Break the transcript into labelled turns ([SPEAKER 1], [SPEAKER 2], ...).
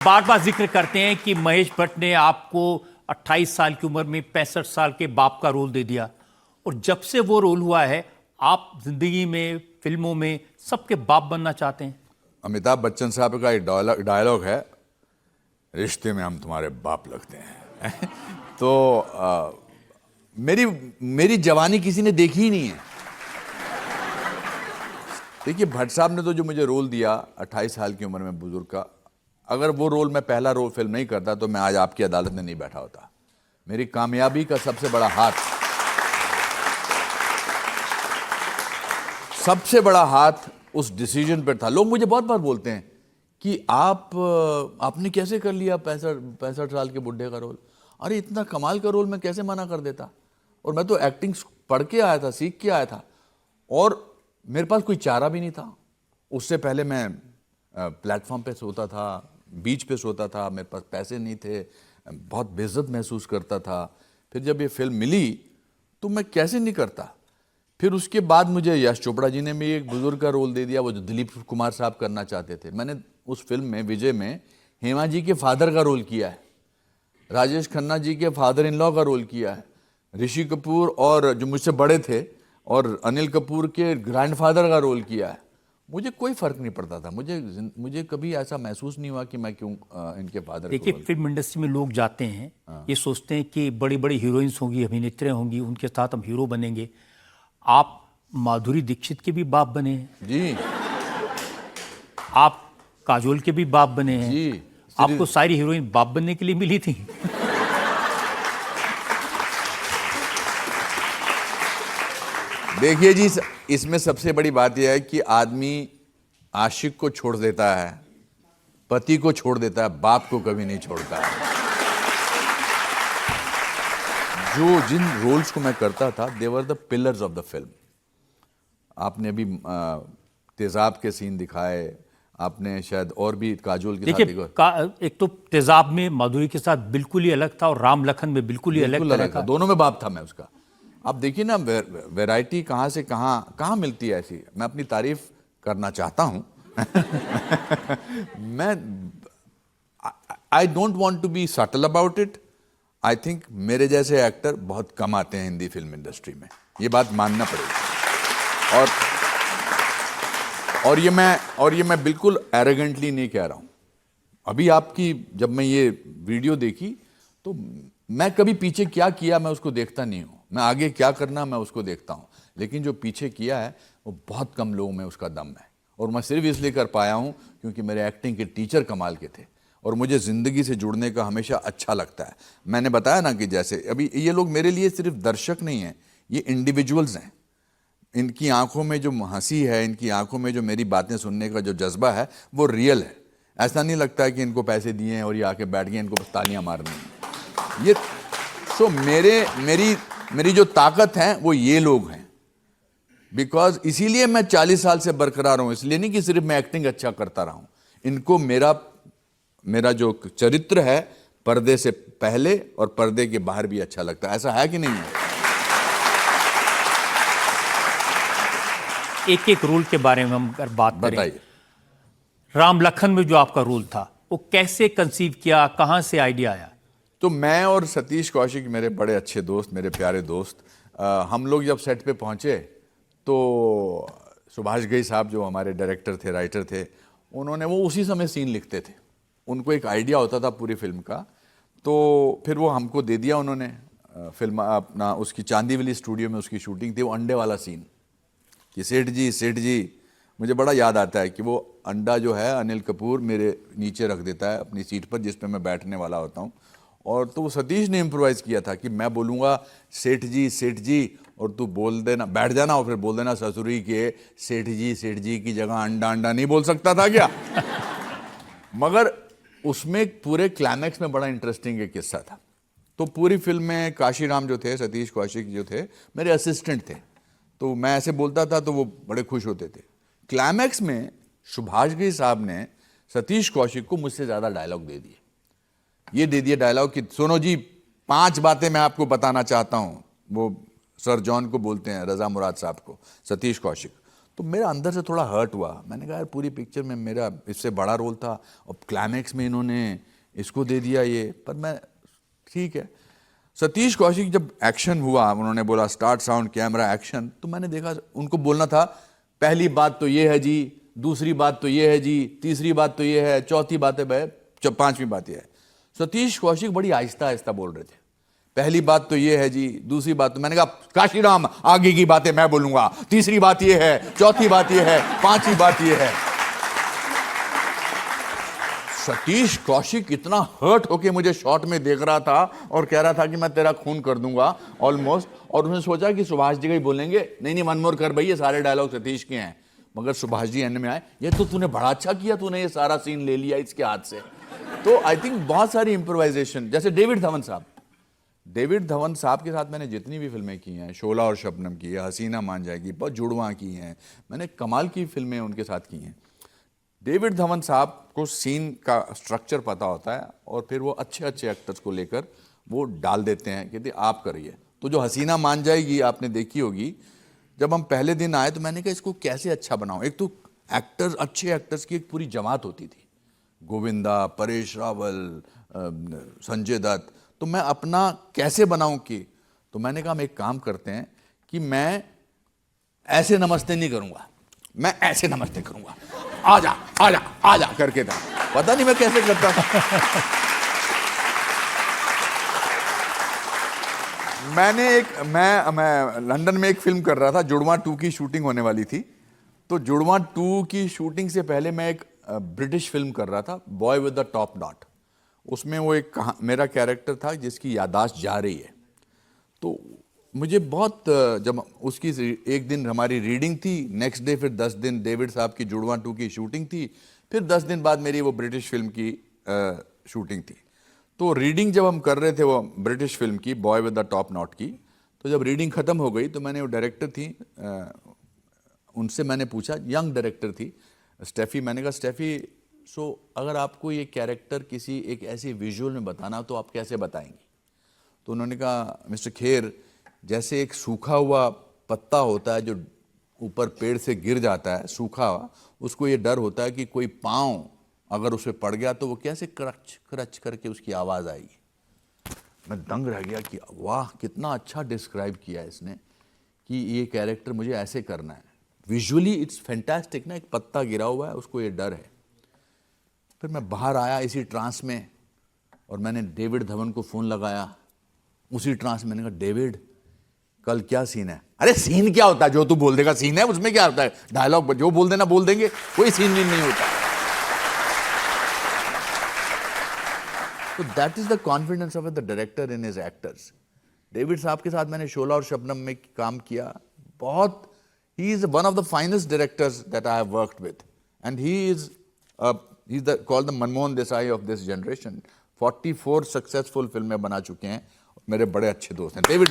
[SPEAKER 1] बार बार जिक्र करते हैं कि महेश भट्ट ने आपको 28 साल की उम्र में 65 साल के बाप का रोल दे दिया और जब से वो रोल हुआ है आप जिंदगी में, फिल्मों में सबके बाप बनना चाहते हैं।
[SPEAKER 2] अमिताभ बच्चन साहब का एक डायलॉग है, रिश्ते में हम तुम्हारे बाप लगते हैं। तो मेरी जवानी किसी ने देखी ही नहीं है। देखिए, भट्ट साहब ने तो जो मुझे रोल दिया 28 साल की उम्र में बुजुर्ग का, अगर वो रोल मैं पहला रोल फिल्म नहीं करता तो मैं आज आपकी अदालत में नहीं बैठा होता। मेरी कामयाबी का सबसे बड़ा हाथ उस डिसीजन पर था। लोग मुझे बहुत बार बोलते हैं कि आपने कैसे कर लिया 65 साल के बुढ़े का रोल। अरे इतना कमाल का रोल मैं कैसे मना कर देता। और मैं तो एक्टिंग पढ़ के आया था, सीख के आया था, और मेरे पास कोई चारा भी नहीं था। उससे पहले मैं प्लेटफॉर्म पे सोता था, बीच पे सोता था, मेरे पास पैसे नहीं थे, बहुत बेइज्जत महसूस करता था। फिर जब ये फिल्म मिली तो मैं कैसे नहीं करता। फिर उसके बाद मुझे यश चोपड़ा जी ने भी एक बुजुर्ग का रोल दे दिया, वो जो दिलीप कुमार साहब करना चाहते थे। मैंने उस फिल्म में, विजय में, हेमा जी के फादर का रोल किया है, राजेश खन्ना जी के फादर इन लॉ का रोल किया है, ऋषि कपूर और जो मुझसे बड़े थे और अनिल कपूर के ग्रैंडफादर का रोल किया है। मुझे कोई फर्क नहीं पड़ता था। मुझे कभी ऐसा महसूस नहीं हुआ कि मैं क्यों इनके फादर।
[SPEAKER 1] देखिए, फिल्म इंडस्ट्री में लोग जाते हैं, ये सोचते हैं कि बड़ी बड़ी हीरोइंस होंगी, अभिनेत्री होंगी, उनके साथ हम हीरो बनेंगे। आप माधुरी दीक्षित के भी बाप बने हैं
[SPEAKER 2] जी,
[SPEAKER 1] आप काजोल के भी बाप बने हैं
[SPEAKER 2] जी।
[SPEAKER 1] आपको सारी हीरोइन बाप बनने के लिए मिली थी।
[SPEAKER 2] देखिए जी, इसमें सबसे बड़ी बात यह है कि आदमी आशिक को छोड़ देता है, पति को छोड़ देता है, बाप को कभी नहीं छोड़ता है। जिन रोल्स को मैं करता था, they were the pillars of the film. आपने अभी तेजाब के सीन दिखाए, आपने शायद और भी काजोल के साथ
[SPEAKER 1] एक तो तेजाब में माधुरी के साथ बिल्कुल ही अलग था और राम लखन में बिल्कुल ही अलग था।
[SPEAKER 2] दोनों में बाप था मैं उसका। आप देखिए ना, वैरायटी कहाँ से कहाँ मिलती है ऐसी। मैं अपनी तारीफ करना चाहता हूँ। I don't want to be subtle about it. I think मेरे जैसे एक्टर बहुत कम आते हैं हिंदी फिल्म इंडस्ट्री में, ये बात मानना पड़ेगी। और ये मैं बिल्कुल एरोगेंटली नहीं कह रहा हूँ। अभी आपकी, जब मैं ये वीडियो देखी तो मैं कभी पीछे क्या किया मैं उसको देखता नहीं हूँ, मैं आगे क्या करना मैं उसको देखता हूँ। लेकिन जो पीछे किया है वो बहुत कम लोगों में उसका दम है, और मैं सिर्फ इसलिए कर पाया हूँ क्योंकि मेरे एक्टिंग के टीचर कमाल के थे और मुझे ज़िंदगी से जुड़ने का हमेशा अच्छा लगता है। मैंने बताया ना कि जैसे अभी ये लोग मेरे लिए सिर्फ दर्शक नहीं हैं, ये इंडिविजुअल्स हैं। इनकी आंखों में जो हंसी है, इनकी आंखों में जो मेरी बातें सुनने का जो जज्बा है, वो रियल है। ऐसा नहीं लगता है कि इनको पैसे दिए हैं और ये आके बैठ गए, इनको बस तालियां मारनी हैं। ये तो मेरी जो ताकत है वो ये लोग हैं। बिकॉज इसीलिए मैं 40 साल से बरकरार हूं, इसलिए नहीं कि सिर्फ मैं एक्टिंग अच्छा करता रहा हूं। इनको मेरा जो चरित्र है पर्दे से पहले और पर्दे के बाहर भी अच्छा लगता है। ऐसा है कि नहीं है?
[SPEAKER 1] एक एक रोल के बारे में हम अगर बात करें,
[SPEAKER 2] बताइए।
[SPEAKER 1] राम लखन में जो आपका रोल था वो कैसे कंसीव किया, कहां से आइडिया आया?
[SPEAKER 2] तो मैं और सतीश कौशिक, मेरे बड़े अच्छे दोस्त, मेरे प्यारे दोस्त, हम लोग जब सेट पे पहुंचे तो सुभाष घई साहब जो हमारे डायरेक्टर थे, राइटर थे, उन्होंने वो उसी समय सीन लिखते थे। उनको एक आइडिया होता था पूरी फिल्म का, तो फिर वो हमको दे दिया उन्होंने। फिल्म अपना उसकी चांदीवली स्टूडियो में उसकी शूटिंग थी। वो अंडे वाला सीन कि सेठ जी, मुझे बड़ा याद आता है कि वो अंडा जो है अनिल कपूर मेरे नीचे रख देता है अपनी सीट पर जिस पे मैं बैठने वाला होता हूँ, और तो वो सतीश ने इम्प्रोवाइज़ किया था कि मैं बोलूँगा सेठ जी, और तू बोल देना, बैठ जाना और फिर बोल देना ससुरी के सेठ जी की जगह अंडा नहीं बोल सकता था क्या? मगर उसमें पूरे क्लाइमैक्स में बड़ा इंटरेस्टिंग एक किस्सा था। तो पूरी फिल्म में काशीराम जो थे, सतीश कौशिक जो थे, मेरे असिस्टेंट थे। तो मैं ऐसे बोलता था तो वो बड़े खुश होते थे। क्लाइमैक्स में सुभाष घई साहब ने सतीश कौशिक को मुझसे ज़्यादा डायलॉग दे दिए। ये दे दिए डायलॉग कि सुनो जी, 5 बातें मैं आपको बताना चाहता हूँ। वो सर जॉन को बोलते हैं, रजा मुराद साहब को, सतीश कौशिक। तो मेरा अंदर से थोड़ा हर्ट हुआ। मैंने कहा यार पूरी पिक्चर में मेरा इससे बड़ा रोल था और क्लाइमैक्स में इन्होंने इसको दे दिया ये। पर मैं ठीक है। सतीश कौशिक जब एक्शन हुआ, उन्होंने बोला स्टार्ट साउंड कैमरा एक्शन, तो मैंने देखा उनको बोलना था पहली बात तो ये है जी, दूसरी बात तो ये है जी, तीसरी बात तो ये है, चौथी बात है, पांचवी बात ये है। सतीश कौशिक बड़ी आहिस्ता आहिस्ता बोल रहे थे। पहली बात तो ये है जी, दूसरी बात तो, मैंने कहा काशीराम आगे की बातें मैं बोलूंगा, तीसरी बात ये है, चौथी बात ये है, पांचवी बात ये है। सतीश कौशिक इतना हर्ट होके मुझे शॉट में देख रहा था और कह रहा था कि मैं तेरा खून कर दूंगा ऑलमोस्ट। और उसने सोचा कि सुभाष जी का ही बोलेंगे, नहीं नहीं मनमोर कर भाई, ये सारे डायलॉग सतीश के हैं। मगर सुभाष जी एंड में आए, ये तो तूने बड़ा अच्छा किया, तूने ये सारा सीन ले लिया इसके हाथ से। तो आई थिंक बहुत सारी इम्प्रोवाइजेशन, जैसे डेविड धवन साहब के साथ मैंने जितनी भी फिल्में की हैं, शोला और शबनम की है, हसीना मान जाएगी, बहुत जुड़वा की हैं, मैंने कमाल की फिल्में उनके साथ की हैं। डेविड धवन साहब को सीन का स्ट्रक्चर पता होता है और फिर वो अच्छे अच्छे एक्टर्स को लेकर वो डाल देते हैं, कहते आप करिए। तो जो हसीना मान जाएगी आपने देखी होगी, जब हम पहले दिन आए तो मैंने कहा इसको कैसे अच्छा बनाऊं। एक तो एक्टर्स, अच्छे एक्टर्स की एक पूरी जमात होती थी, गोविंदा, परेश रावल, संजय दत्त, तो मैं अपना कैसे बनाऊं कि, तो मैंने कहा हम एक काम करते हैं कि मैं ऐसे नमस्ते नहीं करूंगा, मैं ऐसे नमस्ते करूंगा, आजा आजा आजा करके था। पता नहीं मैं कैसे करता था। मैं लंदन में एक फिल्म कर रहा था, जुड़वा 2 की शूटिंग होने वाली थी। तो जुड़वा 2 की शूटिंग से पहले मैं एक ब्रिटिश फिल्म कर रहा था, boy with the top not. उसमें वो एक मेरा कैरेक्टर था जिसकी याददाश्त जा रही है। तो मुझे बहुत, जब उसकी एक दिन हमारी रीडिंग थी, नेक्स्ट डे फिर 10 दिन डेविड साहब की जुड़वा 2 की शूटिंग थी, फिर 10 दिन बाद मेरी वो ब्रिटिश फिल्म की शूटिंग थी। तो रीडिंग जब हम कर रहे थे वो ब्रिटिश फिल्म की, boy with the top not की, तो जब रीडिंग ख़त्म हो गई तो मैंने, वो डायरेक्टर थी, उनसे मैंने पूछा, यंग डायरेक्टर थी स्टेफी, मैंने कहा स्टेफी अगर आपको ये कैरेक्टर किसी एक ऐसी विजुअल में बताना तो आप कैसे बताएंगी? तो उन्होंने कहा मिस्टर खेर, जैसे एक सूखा हुआ पत्ता होता है जो ऊपर पेड़ से गिर जाता है सूखा हुआ, उसको ये डर होता है कि कोई पाँव अगर उस पर पड़ गया तो वो कैसे क्रच क्रच करके उसकी आवाज़ आएगी। मैं दंग रह गया कि वाह कितना अच्छा डिस्क्राइब किया है इसने कि ये कैरेक्टर मुझे ऐसे करना है। विजुअली इट्स फैंटास्टिक ना, एक पत्ता गिरा हुआ है उसको ये डर है। फिर मैं बाहर आया इसी ट्रांस में और मैंने डेविड धवन को फ़ोन लगाया उसी ट्रांस में। मैंने कहा डेविड कल क्या सीन है? अरे सीन क्या होता है, जो तू बोल देगा सीन है, उसमें क्या होता है, डायलॉग जो बोल देना बोल देंगे, कोई सीन नहीं होता। तो that is the confidence of the director in his actors. David साहब के साथ मैंने शोला और शबनम में काम किया, बहुत, he is one of the finest directors that I have worked with, and he's called the Manmohan Desai of this generation. 44 successful फिल्में बना चुके हैं, मेरे बड़े अच्छे दोस्त हैं डेविड।